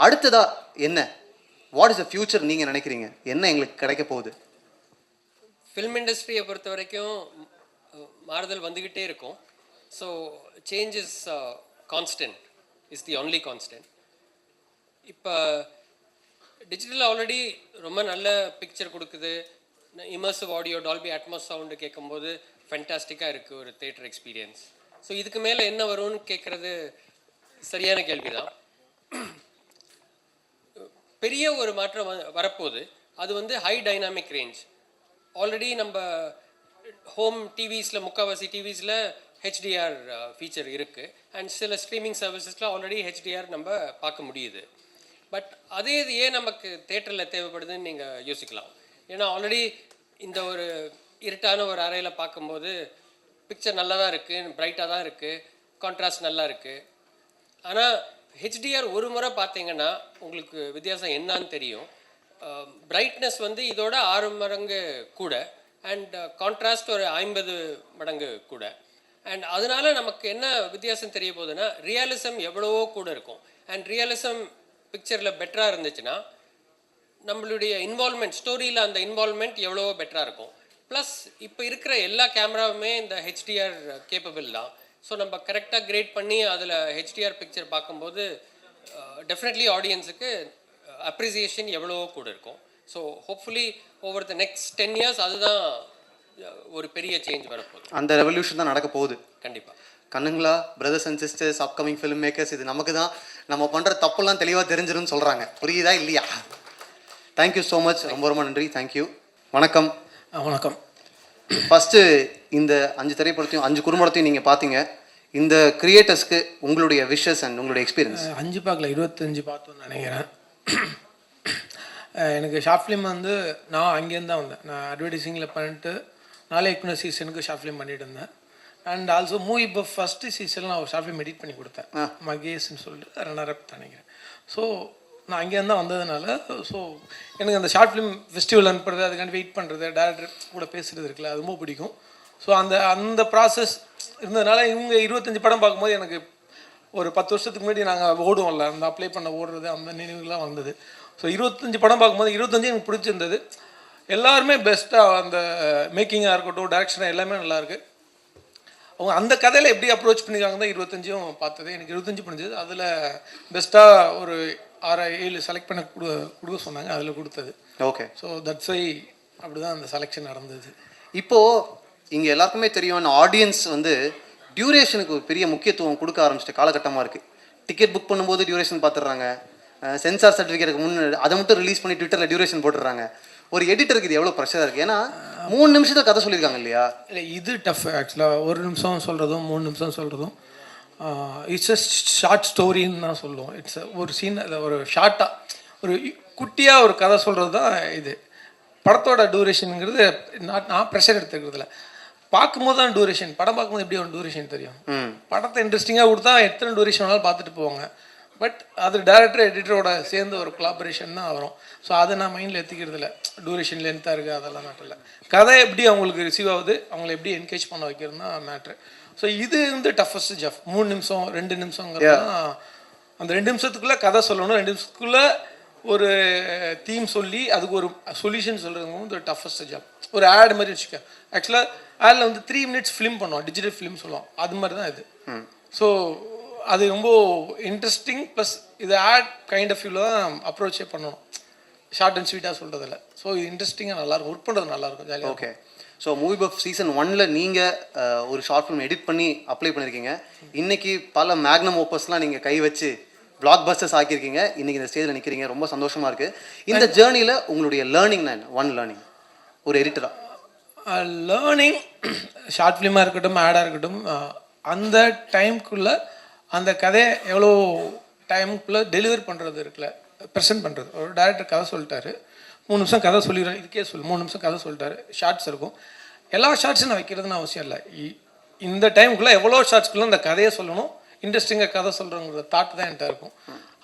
அடுத்ததா என்ன, what is the future நீங்கள் நினைக்கிறீங்க, என்ன எங்களுக்கு கிடைக்க போகுது? ஃபில்ம் இண்டஸ்ட்ரியை பொறுத்த வரைக்கும் மாறுதல் வந்துக்கிட்டே இருக்கும். So change is constant, is the only constant. இப்போ டிஜிட்டல் ஆல்ரெடி ரொம்ப நல்ல பிக்சர் கொடுக்குது. Immersive audio, Dolby Atmos sound கேட்கும்போது ஃபென்டாஸ்டிக்காக இருக்குது ஒரு தியேட்டர் எக்ஸ்பீரியன்ஸ். ஸோ இதுக்கு மேலே என்ன வரும்னு கேட்குறது சரியான கேள்வி தான். பெரிய ஒரு மாற்றம் வரப்போகுது. அது வந்து ஹை டைனாமிக் ரேஞ்ச். ஆல்ரெடி நம்ம ஹோம் டிவிஸில், முக்கால்வாசி டிவிஸில் ஹெச்டிஆர் ஃபீச்சர் இருக்குது. அண்ட் சில ஸ்ட்ரீமிங் சர்வீசஸில் ஆல்ரெடி ஹெச்டிஆர் நம்ம பார்க்க முடியுது. பட் அதே இது ஏன் நமக்கு தேட்டரில் தேவைப்படுதுன்னு நீங்கள் யோசிக்கலாம். ஏன்னா ஆல்ரெடி இந்த ஒரு இருட்டான ஒரு அறையில் பார்க்கும்போது பிக்சர் நல்லா தான் இருக்குது, பிரைட்டாக தான் இருக்குது, கான்ட்ராஸ்ட் நல்லா இருக்குது. ஆனால் ஹெச்டிஆர் ஒரு முறை பார்த்தீங்கன்னா உங்களுக்கு வித்தியாசம் என்னான்னு தெரியும். பிரைட்னஸ் வந்து இதோட 6 மடங்கு கூட, அண்ட் கான்ட்ராஸ்ட் ஒரு 50 மடங்கு கூட. அண்ட் அதனால நமக்கு என்ன வித்தியாசம் தெரிய போகுதுன்னா, ரியலிசம் எவ்வளவோ கூட இருக்கும். அண்ட் ரியலிசம் பிக்சரில் பெட்டராக இருந்துச்சுன்னா நம்மளுடைய இன்வால்மெண்ட், ஸ்டோரியில் அந்த இன்வால்மெண்ட் எவ்வளவோ பெட்டராக இருக்கும். ப்ளஸ் இப்போ இருக்கிற எல்லா கேமராவுமே இந்த ஹெச்டிஆர் கேப்பபிள் தான். ஸோ நம்ம கரெக்டாக கிரேட் பண்ணி அதில் ஹெச்டிஆர் பிக்சர் பார்க்கும்போது டெஃபினெட்லி ஆடியன்ஸுக்கு அப்ரிசியேஷன் எவ்வளவோ கூட இருக்கும். So hopefully over the next 10 years அதுதான் ஒரு பெரிய சேஞ்ச் வரப்போகுது. அந்த ரெவல்யூஷன் தான் நடக்க போகுது கண்டிப்பாக. கண்ணுங்களா, brothers and sisters, upcoming film makers, இது நமக்கு தான் நம்ம பண்ணுற தப்புலாம் தெளிவாக தெரிஞ்சிரும்னு சொல்கிறாங்க. புரியுதா இல்லையா? தேங்க்யூ ஸோ மச், ரொம்ப ரொம்ப நன்றி. தேங்க்யூ. வணக்கம். வணக்கம். ஃபஸ்ட்டு இந்த 5 திரைப்படத்தையும் 5 குறும்படத்தையும் நீங்கள் பார்த்தீங்க. இந்த கிரியேட்டர்ஸ்க்கு உங்களுடைய விஷஸ் அண்ட் உங்களுடைய எக்ஸ்பீரியன்ஸ். 5 பார்க்கல, 25 பார்த்தோன்னு நினைக்கிறேன். எனக்கு ஷார்ட் ஃபிலிம் வந்து நான் அங்கேருந்து தான் வந்தேன். நான் அட்வர்டைஸிங்கில் பண்ணிட்டு 4 இயக்குனர் சீசனுக்கு ஷார்ட் ஃபிலிம் பண்ணிட்டு இருந்தேன். அண்ட் ஆல்சோ மூவி இப்போ ஃபஸ்ட்டு சீசனில் நான் ஒரு ஷார்ட் ஃபிலிம் எடிட் பண்ணி கொடுத்தேன், மகேஷ்ன்னு சொல்லிட்டு ரன்னரப் நினைக்கிறேன். ஸோ நான் அங்கேருந்து தான் வந்ததுனால ஸோ எனக்கு அந்த ஷார்ட் ஃபிலிம் ஃபெஸ்டிவல் அனுப்புறது, அதுக்காண்டி வெயிட் பண்ணுறது, டேரக்டர் கூட பேசுகிறது இருக்குல்ல, அது ரொம்ப பிடிக்கும். ஸோ அந்த ப்ராசஸ் இருந்ததுனால இவங்க 25 படம் பார்க்கும்போது எனக்கு ஒரு 10 வருஷத்துக்கு முன்னாடி நாங்கள் ஓடுவோம்ல, அந்த அப்ளை பண்ண ஓடுறது, அந்த நினைவுகள்லாம் வந்தது. ஸோ 25 படம் பார்க்கும்போது 25 எனக்கு பிடிச்சிருந்தது. எல்லாருமே பெஸ்ட்டாக, அந்த மேக்கிங்காக இருக்கட்டும், டேரக்ஷனாக எல்லாமே நல்லாயிருக்கு. அவங்க அந்த கதையில் எப்படி அப்ரோச் பண்ணிக்காங்க தான் 25ம் பார்த்தது. எனக்கு 25 பிடிச்சது. அதில் பெஸ்ட்டாக ஒரு 6-7 செலக்ட் பண்ண கொடுக்க சொன்னாங்க, அதில் கொடுத்தது. ஓகே. ஸோ தட்ஸ் வை அப்படி தான் அந்த செலெக்ஷன் நடந்தது. இப்போது இங்கே எல்லாருக்குமே தெரியும், ஆடியன்ஸ் வந்து டியூரேஷனுக்கு ஒரு பெரிய முக்கியத்துவம் கொடுக்க ஆரம்பிச்சிட்ட காலகட்டமாக இருக்குது. டிக்கெட் புக் பண்ணும்போது டியூரேஷன் பார்த்துடுறாங்க, சென்சார் சர்டிஃபிகேட்டுக்கு முன்னாடி அதை மட்டும் ரிலீஸ் பண்ணி ட்விட்டரில் டியூரேஷன் போட்டுடுறாங்க. ஒரு எடிட்டருக்கு இது எவ்வளோ ப்ரெஷராக இருக்குது? ஏன்னா 3 நிமிஷத்தில் கதை சொல்லியிருக்காங்க இல்லையா? இல்லை, இது டஃப் ஆக்சுவலாக. 1 நிமிஷம் சொல்கிறதும் 3 நிமிஷம் சொல்கிறதும் இட்ஸ் அ ஷார்ட் ஸ்டோரின்னு தான் சொல்லுவோம். இட்ஸ் ஒரு சீன், ஒரு ஷார்ட்டாக ஒரு குட்டியாக ஒரு கதை சொல்கிறது தான் இது. படத்தோட டூரேஷனுங்கிறது நான் ப்ரெஷர் எடுத்துக்கிறதுல பார்க்கும்போது தான் டூரேஷன். படம் பார்க்கும்போது எப்படி ஒரு டூரேஷன் தெரியும். படத்தை இன்ட்ரெஸ்டிங்காக கொடுத்தா எத்தனை டூரேஷன் வேணாலும் பார்த்துட்டு போவாங்க. பட் அது டேரக்டர் எடிட்டரோட சேர்ந்து ஒரு கொலாபரேஷன் தான் வரும். ஸோ அதை நான் மைண்டில் எடுத்துக்கிறது இல்லை. டூரேஷன் லென்த்தாக இருக்குது அதெல்லாம் மேட்டர் இல்லை. கதை எப்படி அவங்களுக்கு ரிசீவ் ஆகுது, அவங்களை எப்படி என்கரேஜ் பண்ண வைக்கிறது தான் மேட்ரு. ஸோ இது வந்து டஃபஸ்ட் ஜாப். 3 நிமிஷம் 2 நிமிஷங்கிறது தான். அந்த 2 நிமிஷத்துக்குள்ளே கதை சொல்லணும், 2 நிமிஷத்துக்குள்ளே ஒரு தீம் சொல்லி அதுக்கு ஒரு சொல்யூஷன் சொல்கிறது வந்து டஃபஸ்ட் ஜாப். ஒரு ஆட் மாதிரி வச்சுக்க. ஆக்சுவலாக ஆடில் வந்து 3 minutes ஃபிலிம் பண்ணுவோம், டிஜிட்டல் ஃபிலிம் சொல்லுவோம், அது மாதிரி தான் இது. ஸோ அது ரொம்ப இன்ட்ரெஸ்டிங். ப்ளஸ் இது ஆட் கைண்ட் ஆஃப் வியூவில் தான் அப்ரோச்சே பண்ணணும், ஷார்ட் அண்ட் ஸ்வீட்டாக சொல்கிறதில்ல. ஸோ இது இன்ட்ரெஸ்டிங்காக நல்லாயிருக்கும், ஒர்க் பண்ணுறது நல்லாயிருக்கும், ஜாலியாக. Okay. So movie buff season 1ல் நீங்கள் ஒரு ஷார்ட் ஃபிலிம் எடிட் பண்ணி அப்ளை பண்ணியிருக்கீங்க. இன்றைக்கி பல மேக்னம் ஓப்பர்ஸ்லாம் நீங்கள் கை வச்சு பிளாக் பஸ்டர்ஸ் ஆக்கியிருக்கீங்க. இன்றைக்கி இந்த ஸ்டேஜில் நிற்கிறீங்க, ரொம்ப சந்தோஷமாக இருக்குது. இந்த ஜேர்னியில் உங்களுடைய லேர்னிங்னா என்ன? ஒன் லேர்னிங் ஒரு எடிட்டராக. லேர்னிங் ஷார்ட் ஃபிலிமாக இருக்கட்டும், ஆடாக இருக்கட்டும், அந்த டைமுக்குள்ளே அந்த கதையை எவ்வளோ டைமுக்குள்ளே டெலிவரி பண்ணுறது இருக்குல்ல, ப்ரெசென்ட் பண்ணுறது. ஒரு டேரக்டர் கதை சொல்லிட்டாரு, 3 நிமிஷம் கதை சொல்லிடுறேன், இதுக்கே 3 நிமிஷம் கதை சொல்லிட்டாரு. ஷார்ட்ஸ் இருக்கும், எல்லா ஷார்ட்ஸும் நான் வைக்கிறதுன்னு அவசியம் இல்லை. இந்த டைமுக்குள்ளே எவ்வளோ ஷார்ட்ஸ்க்குள்ளே அந்த கதையை சொல்லணும், இன்ட்ரெஸ்டிங்காக கதை சொல்கிறோங்கிற தாட் தான் என்கிட்ட இருக்கும்.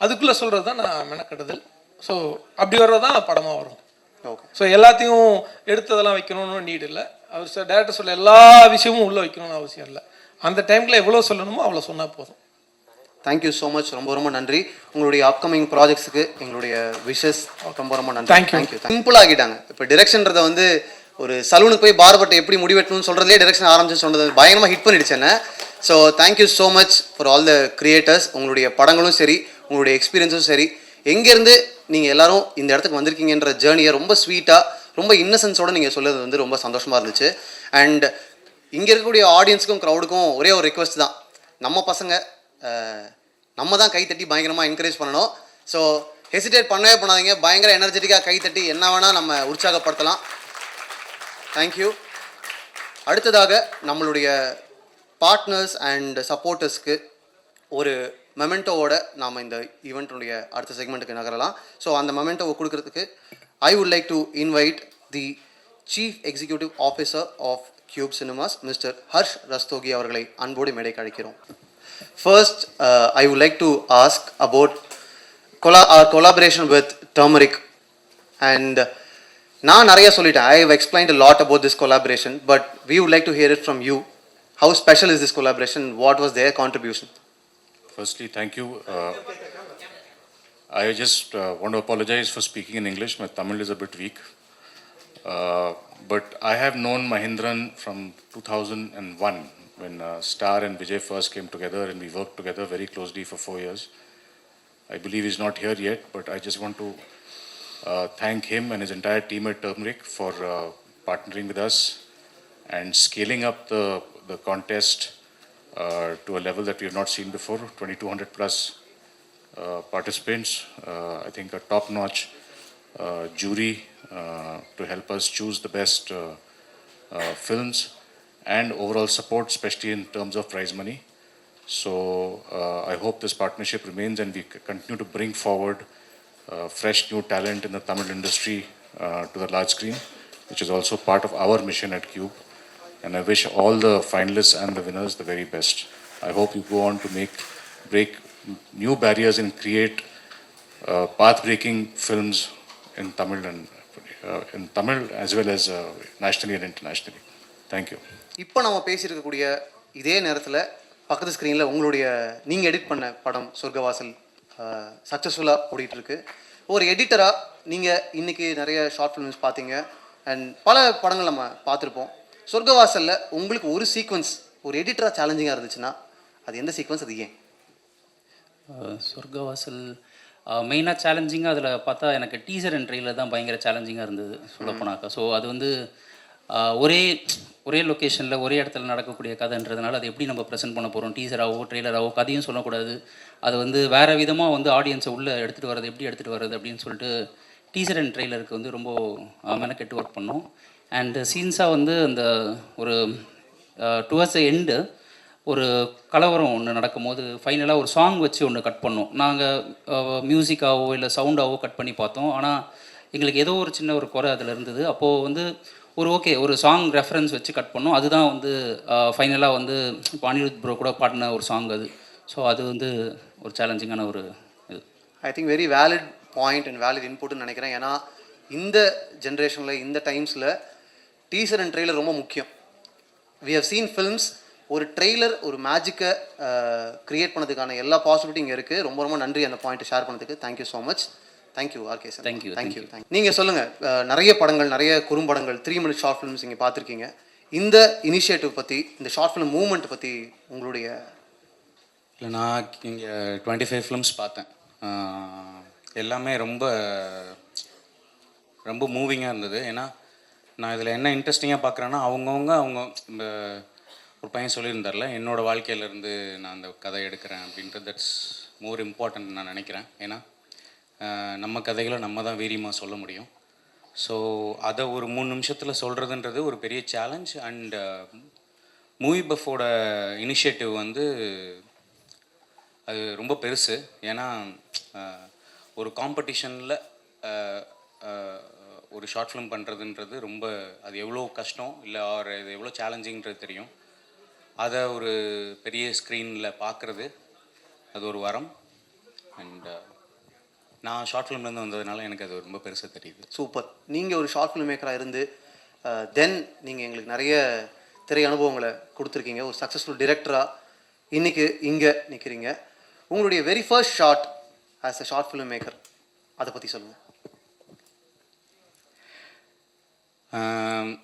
அதுக்குள்ளே சொல்கிறது தான் நான் மெனக்கெடுதல். ஸோ அப்படி வர்றது தான் படமாக வரும். ஓகே. ஸோ எல்லாத்தையும் எடுத்ததெல்லாம் வைக்கணும்னு நீட் இல்லை. அவர் டேரக்டர் சொல்ல எல்லா விஷயமும் உள்ளே வைக்கணும்னு அவசியம் இல்லை. அந்த டைமில் எவ்வளோ சொல்லணுமோ அவ்வளோ சொன்னால் போதும். Thank you so much. ரொம்ப ரொம்ப நன்றி. உங்களுடைய அப்கமிங் ப்ராஜெக்ட்ஸுக்கு எங்களுடைய விஷஸ் ரொம்ப ரொம்ப நன்றி. தேங்க்யூ. சிம்பிள் ஆகிட்டாங்க. இப்போ டிரெக்ஷன்றதை வந்து ஒரு சலூனுக்கு போய் பார்பட்டை எப்படி முடிவெட்டணும்னு சொல்கிறதுலே டிரெக்ஷன் ஆரம்பிச்சு சொன்னது பயங்கரமாக ஹிட் பண்ணிடுச்சு என்ன. So thank you so much for all the creators. உங்களுடைய படங்களும் சரி, உங்களுடைய எக்ஸ்பீரியன்ஸும் சரி, எங்கேருந்து நீங்கள் எல்லாரும் இந்த இடத்துக்கு வந்திருக்கீங்கன்ற ஜேர்னியை ரொம்ப ஸ்வீட்டாக, ரொம்ப இன்னசென்ஸோடு நீங்கள் சொல்லுறது வந்து ரொம்ப சந்தோஷமாக இருந்துச்சு. அண்ட் இங்கே இருக்கக்கூடிய ஆடியன்ஸுக்கும் க்ரௌடுக்கும் ஒரே ஒரு ரிக்வெஸ்ட் தான், நம்ம பசங்க நம்ம தான் கைத்தட்டி பயங்கரமாக என்கரேஜ் பண்ணணும். ஸோ ஹெசிடேட் பண்ணவே பண்ணாதீங்க, பயங்கர எனர்ஜெட்டிக்காக கைத்தட்டி என்ன வேணால் நம்ம உற்சாகப்படுத்தலாம். தேங்க்யூ. அடுத்ததாக நம்மளுடைய பார்ட்னர்ஸ் அண்ட் சப்போர்ட்டர்ஸ்க்கு ஒரு மெமெண்டோவோட நாம் இந்த ஈவெண்ட்டுடைய அடுத்த செக்மெண்ட்டுக்கு நகரலாம். ஸோ அந்த மெமெண்டோவை கொடுக்கறதுக்கு I would like to invite the chief executive officer of Qube Cinemas mister Harsh Rastogi அவர்களை அன்போடு மேடைக்கு அழைக்கிறோம். First, I would like to ask about our collaboration with Turmeric. And நான் நிறைய சொல்லிட்டேன். I have explained a lot about this collaboration, but we would like to hear it from you. How special is this collaboration? What was their contribution? Firstly, thank you. I just want to apologize for speaking in English. My Tamil is a bit weak. But I have known Mahindran from 2001. When Star and Vijay first came together and we worked together very closely for 4 years. I believe he's not here yet, but I just want to thank him and his entire team at Turmeric for partnering with us and scaling up the contest to a level that we have not seen before. 2200 plus participants. I think a top-notch jury to help us choose the best films. And overall support, especially in terms of prize money. So I hope this partnership remains and we continue to bring forward fresh new talent in the Tamil industry to the large screen, which is also part of our mission at Cube. And I wish all the finalists and the winners the very best. I hope you go on to break new barriers and create path-breaking films in Tamil and in Tamil as well as nationally and internationally. Thank you. இப்போ நம்ம பேசியிருக்கக்கூடிய இதே நேரத்தில் பக்கத்து ஸ்க்ரீனில் உங்களுடைய நீங்கள் edit பண்ண படம் சொர்க்கவாசல் சக்ஸஸ்ஃபுல்லாக ஓடிட்டுருக்கு. ஒரு எடிட்டராக நீங்கள் இன்றைக்கி நிறைய ஷார்ட் ஃபிலிம்ஸ் பார்த்தீங்க அண்ட் பல படங்கள் நம்ம பார்த்துருப்போம். சொர்க்கவாசலில் உங்களுக்கு ஒரு சீக்வன்ஸ் ஒரு எடிட்டராக சேலஞ்சிங்காக இருந்துச்சுன்னா அது எந்த சீக்வன்ஸ், அது ஏன்? சொர்க்கவாசல் மெயினாக சேலஞ்சிங்காக அதில் பார்த்தா எனக்கு டீசர் அண்ட் ட்ரெயிலர் தான் பயங்கர சேலஞ்சிங்காக இருந்தது சொல்லப்போனாக்கா. ஸோ அது வந்து ஒரே லொக்கேஷனில் ஒரே இடத்துல நடக்கக்கூடிய கதைன்றதுனால அதை எப்படி நம்ம ப்ரெசென்ட் பண்ண போகிறோம், டீசராகவோ ட்ரெய்லராகவோ கதையும் சொல்லக்கூடாது, அது வந்து வேறு விதமாக வந்து ஆடியன்ஸை உள்ளே எடுத்துகிட்டு வர்றது எப்படி எடுத்துகிட்டு வர்றது அப்படின்னு சொல்லிட்டு டீசர் அண்ட் ட்ரெய்லருக்கு வந்து ரொம்ப மெனக்கெட்டு ஒர்க் பண்ணோம். அண்டு சீன்ஸாக வந்து அந்த ஒரு டுவர்ட்ஸ் எண்டு ஒரு கலவரம் ஒன்று நடக்கும்போது ஃபைனலாக ஒரு சாங் வச்சு ஒன்று கட் பண்ணோம். நாங்கள் மியூசிக்காவோ இல்லை சவுண்டாவோ கட் பண்ணி பார்த்தோம். ஆனால் எங்களுக்கு ஏதோ ஒரு சின்ன ஒரு குறை அதில் இருந்தது. அப்போது வந்து ஒரு சாங் ரெஃபரன்ஸ் வச்சு கட் பண்ணோம். அதுதான் வந்து ஃபைனலாக வந்து இப்போ அனிருத் ப்ரோ கூட பாடின ஒரு சாங் அது. ஸோ அது வந்து ஒரு சேலஞ்சிங்கான ஒரு இது. I think very valid point and valid இன்புட்னு நினைக்கிறேன். ஏன்னா இந்த ஜென்ரேஷனில் இந்த டைம்ஸில் டீசர் அண்ட் ட்ரெய்லர் ரொம்ப முக்கியம். வி ஹவ் சீன் ஃபில்ம்ஸ், ஒரு ட்ரெய்லர் ஒரு மேஜிக்கை க்ரியேட் பண்ணதுக்கான எல்லா பாசிபிலிட்டி இங்கே இருக்குது. ரொம்ப ரொம்ப நன்றி அந்த பாயிண்ட்டை ஷேர் பண்ணதுக்கு. Thank you so much. Thank you RK sir. Thank you. நீங்கள் சொல்லுங்கள், நிறைய படங்கள், நிறைய குறும்படங்கள், 3 minute ஷார்ட் ஃபிலிம்ஸ் இங்கே பார்த்துருக்கீங்க. இந்த இனிஷியேட்டிவ் பற்றி, இந்த ஷார்ட் ஃபிலிம் மூவ்மெண்ட் பற்றி உங்களுடைய? இல்லை, நான் இங்கே 25 ஃபிலிம்ஸ் பார்த்தேன். எல்லாமே ரொம்ப ரொம்ப மூவிங்காக இருந்தது. ஏன்னா நான் இதில் என்ன இன்ட்ரெஸ்டிங்காக பார்க்குறேன்னா அவங்க இந்த ஒரு பையன் சொல்லியிருந்தார்ல, என்னோடய வாழ்க்கையிலேருந்து நான் அந்த கதை எடுக்கிறேன் அப்படின்றது தட்ஸ் மோர் இம்பார்ட்டன்ட் நான் நினைக்கிறேன். ஏன்னா நம்ம கதைகளை நம்ம தான் வீரியமாக சொல்ல முடியும். ஸோ அதை ஒரு 3 நிமிஷத்தில் சொல்கிறதுன்றது ஒரு பெரிய சேலஞ்ச். அண்ட் மூவி பஃபோட இனிஷியேட்டிவ் வந்து அது ரொம்ப பெருசு. ஏன்னா ஒரு காம்படிஷனில் ஒரு ஷார்ட் ஃபிலிம் பண்ணுறதுன்றது ரொம்ப, அது எவ்வளோ கஷ்டம் இல்லை இது எவ்வளோ சேலஞ்சிங்கிறது தெரியும். அதை ஒரு பெரிய ஸ்க்ரீனில் பார்க்குறது அது ஒரு வரம். அண்ட் நான் ஷார்ட் ஃபிலிம்லேருந்து வந்ததுனால எனக்கு அது ரொம்ப பெருசாக தெரியுது. சூப்பர். நீங்கள் ஒரு ஷார்ட் ஃபிலிம் மேக்கராக இருந்து தென் நீங்கள் எங்களுக்கு நிறைய திரை அனுபவங்களை கொடுத்துருக்கீங்க. ஒரு சக்ஸஸ்ஃபுல் டிரெக்டராக இன்றைக்கி இங்கே நிற்கிறீங்க. உங்களுடைய very first shot as a short film maker அதை பற்றி சொல்லுங்கள்.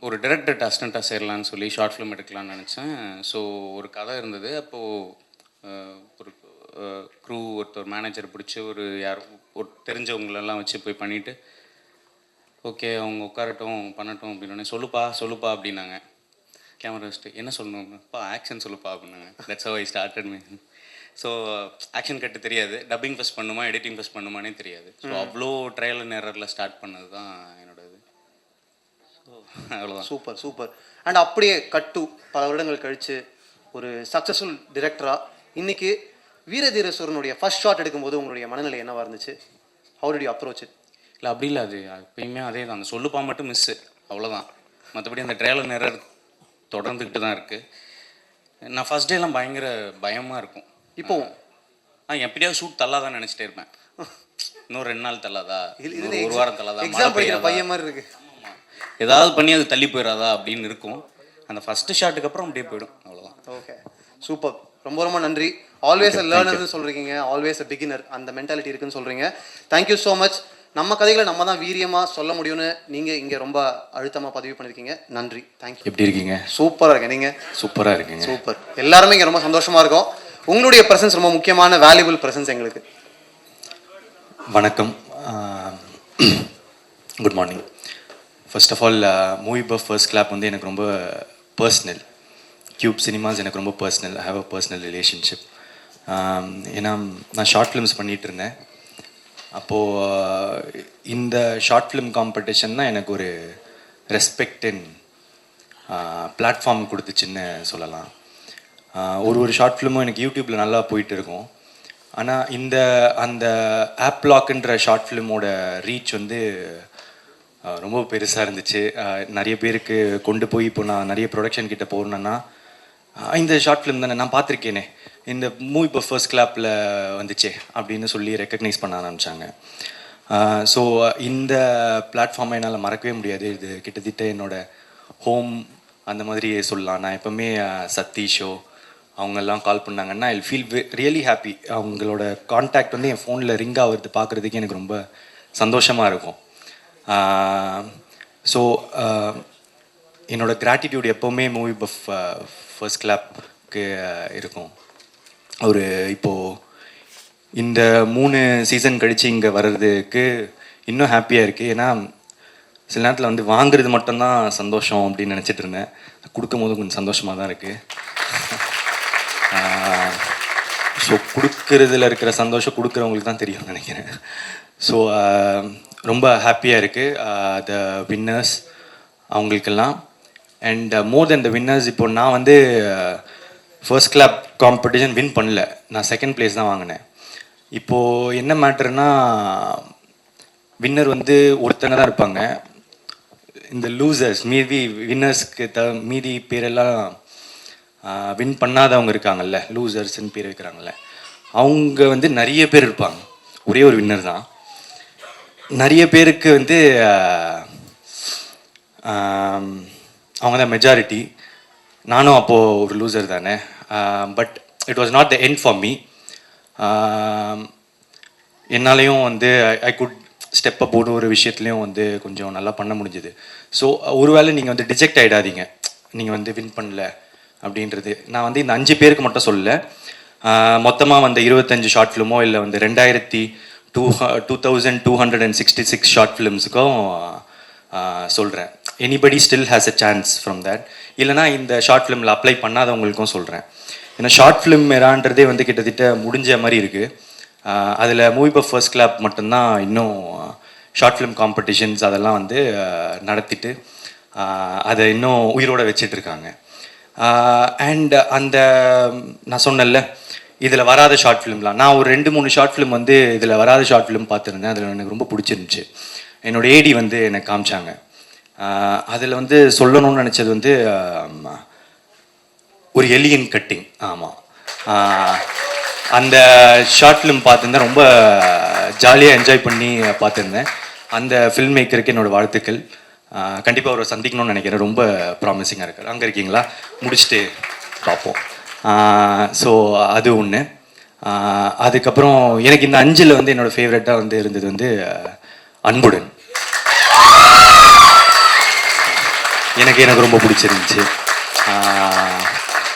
ஒரு டைரக்டர் அசிஸ்டண்ட்டாக சேரலான்னு சொல்லி ஷார்ட் ஃபிலிம் எடுக்கலாம்னு நினச்சேன். ஸோ ஒரு கதை இருந்தது. அப்போது ஒரு க்ரூ ஒருத்தர் மேனேஜர் பிடிச்சி ஒரு தெரிஞ்சவங்களெல்லாம் வச்சு போய் பண்ணிவிட்டு, ஓகே அவங்க உட்காரட்டும் பண்ணட்டும் அப்படின்னோடனே சொல்லுப்பா அப்படின்னாங்க. கேமரா வச்சுட்டு என்ன சொல்லணும்ப்பா, ஆக்ஷன் சொல்லுப்பா அப்படின்னாங்க. That's how I started me. So action cut தெரியாது, டப்பிங் ஃபஸ்ட் பண்ணுமா எடிட்டிங் ஃபஸ்ட் பண்ணுமானே தெரியாது. ஸோ அவ்வளோ ட்ரையல் அண்ட் எரரில் ஸ்டார்ட் பண்ணது தான் என்னோட இது. ஸோ அவ்வளோதான். Super super. அண்ட் அப்படியே கட்டு பல வருடங்கள் கழித்து ஒரு சக்ஸஸ்ஃபுல் டிரெக்டராக இன்னைக்கு வீரதீரேஸ்வரனுடைய ஃபர்ஸ்ட் ஷாட் எடுக்கும்போது உங்களுடைய மனநிலை என்னவாக இருந்துச்சு? How did you approach it? இல்லை அப்படி இல்லை, அது எப்பயுமே அதே தான். அந்த சொல்லுப்பா மட்டும் மிஸ்ஸு, அவ்வளோதான். மற்றபடி அந்த ட்ரையல் அண்ட் எரர் தொடர்ந்துக்கிட்டு தான் இருக்குது. நான் ஃபஸ்ட் டேலாம் பயங்கர பயமாக இருக்கும். இப்போவும் எப்படியாவது ஷூட் தள்ளாதான்னு நினச்சிட்டே இருப்பேன். இன்னும் 2 நாள் தள்ளாதா, ஒரு வாரம் தள்ளாதா, எக்ஸாம் படிக்கிற பையன் மாதிரி இருக்கு. ஏதாவது பண்ணி அது தள்ளி போயிடாதா அப்படின்னு இருக்கும். அந்த ஃபஸ்ட்டு ஷாட்டுக்கு அப்புறம் அப்படியே போயிடும், அவ்வளோதான். Okay super. ரொம்ப ரொம்ப நன்றி. ஆல்வேஸ் அ லேர்னர்னு சொல்கிறீங்க, ஆல்வேஸ் அ பிகினர், அந்த மென்டாலிட்டி இருக்குன்னு சொல்கிறீங்க. Thank you so much. நம்ம கதைகளை நம்ம தான் வீரியமாக சொல்ல முடியும்னு நீங்கள் இங்கே ரொம்ப அழுத்தமாக பதிவு பண்ணியிருக்கீங்க. நன்றி. தேங்க்யூ. எப்படி இருக்கீங்க? சூப்பராக இருக்கேன். நீங்கள்? சூப்பராக இருக்கீங்க. சூப்பர். எல்லாருமே இங்கே ரொம்ப சந்தோஷமாக இருக்கும். உங்களுடைய ப்ரெசன்ஸ் ரொம்ப முக்கியமான வேல்யூபிள் ப்ரெசன்ஸ் எங்களுக்கு. வணக்கம், good morning. First of all movie buff first clap வந்து எனக்கு ரொம்ப பர்சனல். கியூப் சினிமாஸ் எனக்கு ரொம்ப personal. I have a personal relationship. ஏன்னா நான் ஷார்ட் ஃபிலிம்ஸ் பண்ணிகிட்டு இருந்தேன். அப்போது இந்த ஷார்ட் ஃபிலிம் காம்படிஷன் தான் எனக்கு ஒரு ரெஸ்பெக்ட் அண்ட் பிளாட்ஃபார்ம் கொடுத்துச்சுன்னு சொல்லலாம். ஒரு ஷார்ட் ஃபிலிமும் எனக்கு யூடியூப்பில் நல்லா போயிட்டு இருக்கும். ஆனால் அந்த ஆப் லாக்ன்ற ஷார்ட் ஃபிலிமோட ரீச் வந்து ரொம்ப பெருசாக இருந்துச்சு. நிறைய பேருக்கு கொண்டு போய் இப்போ நான் நிறைய ப்ரொடக்ஷன் கிட்ட போகணுன்னா இந்த ஷார்ட் ஃபிலிம் தானே நான் பார்த்துருக்கேனே, இந்த மூவி இப்போ ஃபர்ஸ்ட் கிளாப்பில் வந்துச்சே அப்படின்னு சொல்லி ரெக்கக்னைஸ் பண்ண ஆரம்பித்தாங்க. ஸோ இந்த பிளாட்ஃபார்மை என்னால் மறக்கவே முடியாது. இது கிட்டத்தட்ட என்னோடய ஹோம் அந்த மாதிரி சொல்லலாம். நான் எப்போவுமே சதீஷோ அவங்கெல்லாம் கால் பண்ணாங்கன்னா ஐ ஃபீல் ரியலி ஹாப்பி. அவங்களோட கான்டாக்ட் வந்து என் ஃபோனில் ரிங் ஆகிறது பார்க்குறதுக்கு எனக்கு ரொம்ப சந்தோஷமாக இருக்கும். ஸோ என்னோடய கிராட்டிடியூட் எப்போவுமே மூவி பஃப் ஃபர்ஸ்ட் கிளாப்க்கு இருக்கும். இப்போது இந்த 3 சீசன் கழித்து இங்கே வர்றதுக்கு இன்னும் ஹாப்பியாக இருக்குது. ஏன்னா சில நேரத்தில் வந்து வாங்குறது மட்டும்தான் சந்தோஷம் அப்படின்னு நினச்சிட்டு இருந்தேன். கொடுக்கும் போது கொஞ்சம் சந்தோஷமாக தான் இருக்குது. ஸோ கொடுக்கறதுல இருக்கிற சந்தோஷம் கொடுக்குறவங்களுக்கு தான் தெரியும்னு நினைக்கிறேன். ஸோ ரொம்ப ஹாப்பியாக இருக்குது த வின்னர்ஸ் அவங்களுக்கெல்லாம். And more then the winners, இப்போ நான் வந்து ஃபர்ஸ்ட் கிளாப் காம்படிஷன் வின் பண்ணல, நான் செகண்ட் பிளேஸ் தான் வாங்கினேன். இப்போது என்ன மேட்டர்னா வின்னர் வந்து ஒருத்தங்க தான் இருப்பாங்க. இந்த லூசர்ஸ் மீதி வின்னர்ஸ்க்கு மீதி பேரெல்லாம் வின் பண்ணாதவங்க இருக்காங்கல்ல, லூசர்ஸ்ன்னு பேர் வைக்கிறாங்கல்ல, அவங்க வந்து நிறைய பேர் இருப்பாங்க. ஒரே ஒரு வின்னர் தான். நிறைய பேருக்கு வந்து அவங்க தான் மெஜாரிட்டி. நானும் அப்போது ஒரு லூசர் தானே. But it was not the end for me. என்னாலையும் வந்து ஐ குட் ஸ்டெப் அப் ஒரு விஷயத்துலையும் வந்து கொஞ்சம் நல்லா பண்ண முடிஞ்சுது. ஸோ ஒருவேளை நீங்கள் வந்து டிஜெக்ட் ஆகிடாதீங்க, நீங்கள் வந்து வின் பண்ணல அப்படின்றது. நான் வந்து இந்த 5 பேருக்கு மட்டும் சொல்லலை, மொத்தமாக வந்து 25 ஷார்ட் ஃபிலிமோ இல்லை வந்து 2266 ஷார்ட் ஃபிலிம்ஸுக்கும் சொல்கிறேன். Anybody still has a chance from that. இல்லைனா இந்த ஷார்ட் ஃபிலிமில் அப்ளை பண்ணாதவங்களுக்கும் சொல்கிறேன். ஏன்னா ஷார்ட் ஃபிலிம் எரான்றதே வந்து கிட்டத்தட்ட முடிஞ்ச மாதிரி இருக்குது. அதில் மூவி பஃப் ஃபர்ஸ்ட் கிளாப் மட்டும்தான் இன்னும் ஷார்ட் ஃபிலிம் காம்படிஷன்ஸ் அதெல்லாம் வந்து நடத்திட்டு அதை இன்னும் உயிரோடு வச்சிட்ருக்காங்க. அண்ட் அந்த நான் சொன்னேன்ல இதில் வராத ஷார்ட் ஃபிலிம்லாம், நான் ஒரு 2-3 ஷார்ட் ஃபிலிம் வந்து இதில் வராத ஷார்ட் ஃபிலிம் பார்த்துருந்தேன். அதில் எனக்கு ரொம்ப பிடிச்சிருந்துச்சு. என்னோடய ஏடி வந்து எனக்கு காமிச்சாங்க. அதில் வந்து சொல்லணும்னு நினச்சது வந்து ஒரு எலியன் கட்டிங். ஆமாம், அந்த ஷார்ட் ஃபிலிம் பார்த்துருந்தேன். ரொம்ப ஜாலியாக என்ஜாய் பண்ணி பார்த்துருந்தேன். அந்த ஃபில்ம் மேக்கருக்கு என்னோடய வாழ்த்துக்கள். கண்டிப்பாக அவரை சந்திக்கணும்னு நினைக்கிறேன். ரொம்ப ப்ராமிசிங்காக இருக்கார். அங்கே இருக்கீங்களா? முடிச்சுட்டு பார்ப்போம். ஸோ அது ஒன்று. அதுக்கப்புறம் எனக்கு இந்த 5ல் வந்து என்னோடய ஃபேவரட்டாக வந்து இருந்தது வந்து அன்புடன். எனக்கு ரொம்ப பிடிச்சிருந்துச்சு.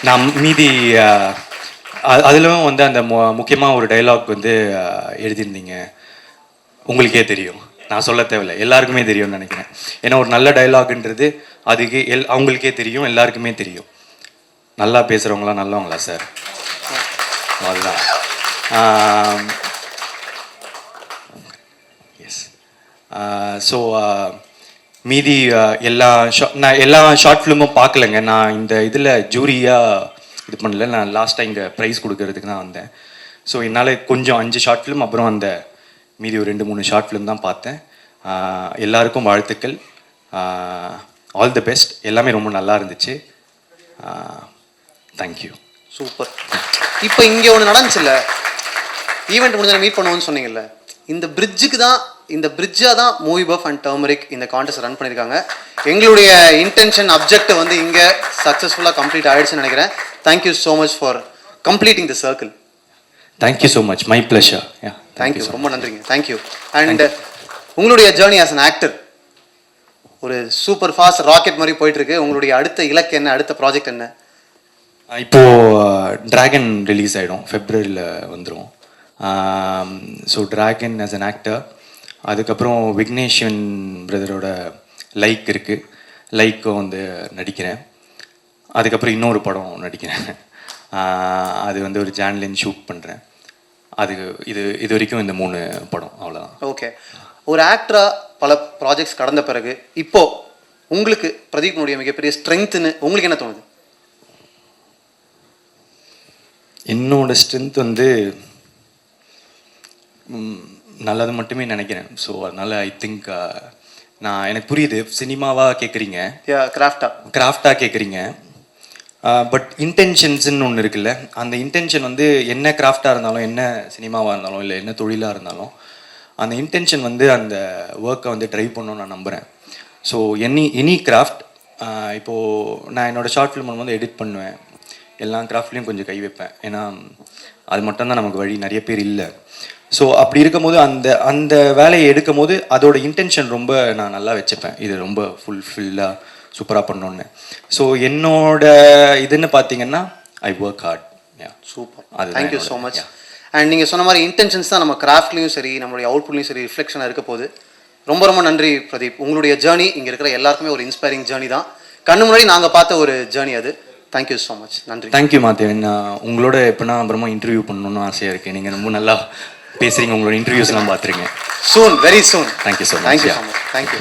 நான் மீதி அதிலும் வந்து அந்த முக்கியமாக ஒரு டைலாக் வந்து எழுதியிருந்தீங்க. உங்களுக்கே தெரியும், நான் சொல்ல தேவையில்லை, எல்லாருக்குமே தெரியும்னு நினைக்கிறேன். ஏன்னா ஒரு நல்ல டைலாக்ன்றது அதுக்கு அவங்களுக்கே தெரியும், எல்லாருக்குமே தெரியும். நல்லா பேசுகிறவங்களாம் நல்லவங்களா சார்? அதுதான். எஸ். ஸோ மீதி நான் எல்லா ஷார்ட் ஃபிலிமும் பார்க்கலங்க. நான் இந்த இதில் ஜூரியாக இது பண்ணல. நான் லாஸ்ட்டாக இங்கே ப்ரைஸ் கொடுக்கறதுக்கு தான் வந்தேன். ஸோ என்னால் கொஞ்சம் 5 ஷார்ட் ஃபிலிம், அப்புறம் அந்த மீதி ஒரு 2-3 ஷார்ட் ஃபிலிம் தான் பார்த்தேன். எல்லாருக்கும் வாழ்த்துக்கள். All the best. எல்லாமே ரொம்ப நல்லா இருந்துச்சு. தேங்க்யூ. சூப்பர். இப்போ இங்கே ஒன்று நடந்துச்சுல்ல, ஈவெண்ட் முடிஞ்ச மீட் பண்ணுவோன்னு சொன்னீங்கல்ல, இந்த பிரிட்ஜாக தான் மூவி பஃப் அண்ட் டர்மரிக் இந்த கான்டெஸ்ட் ரன் பண்ணியிருக்காங்க. எங்களுடைய இன்டென்ஷன் அப்ஜெக்டிவ் வந்து இங்கே சக்ஸஸ்ஃபுல்லாக கம்ப்ளீட் ஆகிடுச்சுன்னு நினைக்கிறேன். Thank you so much for completing the circle. Thank you so much. My pleasure. Thank you, ரொம்ப நன்றிங்க. தேங்க்யூ. அண்ட் உங்களுடைய ஜேர்னி ஆஸ் அன் ஆக்டர் ஒரு சூப்பர் ஃபாஸ்ட் ராக்கெட் மாதிரி போயிட்டுருக்கு. உங்களுடைய அடுத்த இலக்கு என்ன, அடுத்த ப்ராஜெக்ட் என்ன? இப்போது ட்ராகன் ரிலீஸ் ஆகிடும், ஃபெப்ரவரியில் வந்துடும். So dragon as an actor. அதுக்கப்புறம் விக்னேஷன் பிரதரோட லைக் இருக்குது, லைக்கும் வந்து நடிக்கிறேன். அதுக்கப்புறம் இன்னொரு படம் நடிக்கிறேன். அது வந்து ஒரு ஜான்லைன் ஷூட் பண்ணுறேன். இது வரைக்கும் இந்த 3 படம், அவ்வளோதான். ஓகே. ஒரு ஆக்டராக பல ப்ராஜெக்ட்ஸ் கடந்த பிறகு இப்போது உங்களுக்கு பிரதீப்னுடைய மிகப்பெரிய ஸ்ட்ரென்த்துன்னு உங்களுக்கு என்ன தோணுது? என்னோட ஸ்ட்ரென்த் வந்து நல்லது மட்டுமே நினைக்கிறேன். ஸோ அதனால் ஐ திங்க் எனக்கு புரியுது, சினிமாவாக கேட்குறீங்க, கிராஃப்டாக கேட்குறீங்க. பட் இன்டென்ஷன்ஸ்ன்னு ஒன்று இருக்குல்ல, அந்த இன்டென்ஷன் வந்து என்ன கிராஃப்டாக இருந்தாலும், என்ன சினிமாவாக இருந்தாலும், இல்லை என்ன தொழிலாக இருந்தாலும், அந்த இன்டென்ஷன் வந்து அந்த ஒர்க்கை வந்து ட்ரைவ் பண்ணணும்னு நான் நம்புகிறேன். ஸோ எனி கிராஃப்ட், இப்போது நான் என்னோடய ஷார்ட் ஃபிலிம் வந்து எடிட் பண்ணுவேன், எல்லா கிராஃப்ட்லேயும் கொஞ்சம் கை வைப்பேன். ஏன்னா அது மட்டும்தான் நமக்கு வழி, நிறைய பேர் இல்லை. ஸோ அப்படி இருக்கும்போது அந்த வேலையை எடுக்கும் போது அதோட இன்டென்ஷன் ரொம்ப நான் நல்லா வச்சுப்பேன், இது ரொம்ப ஃபுல்ஃபில்லாக சூப்பராக பண்ணோன்னு. ஸோ என்னோட இதுன்னு பார்த்தீங்கன்னா I work hard. Super. Thank you so much. And நீங்கள் சொன்ன மாதிரி இன்டென்ஷன்ஸ் தான் நம்ம கிராஃப்ட்லேயும் சரி, நம்மளுடைய அவுட்புட்லேயும் சரி ரிஃப்ளெக்ஷனாக இருக்க போகுது. ரொம்ப ரொம்ப நன்றி பிரதீப். உங்களுடைய ஜேர்னி இங்கே இருக்கிற எல்லாருக்குமே ஒரு இன்ஸ்பைரிங் ஜேர்னி தான். கண்ணு முன்னாடி நாங்கள் பார்த்த ஒரு ஜேர்னி அது. Thank you so much. நன்றி. தேங்க்யூ மாதேவன். உங்களோட எப்படின்னா அப்புறமா இன்டர்வியூ பண்ணணும்னு ஆசையாக இருக்குது. நீங்கள் ரொம்ப நல்லா பேசுகிறீங்க, உங்களோட இன்டர்வியூஸ்லாம் பார்த்துருங்க. Soon, very soon. Thank you so much. Thank you so much. Thank you.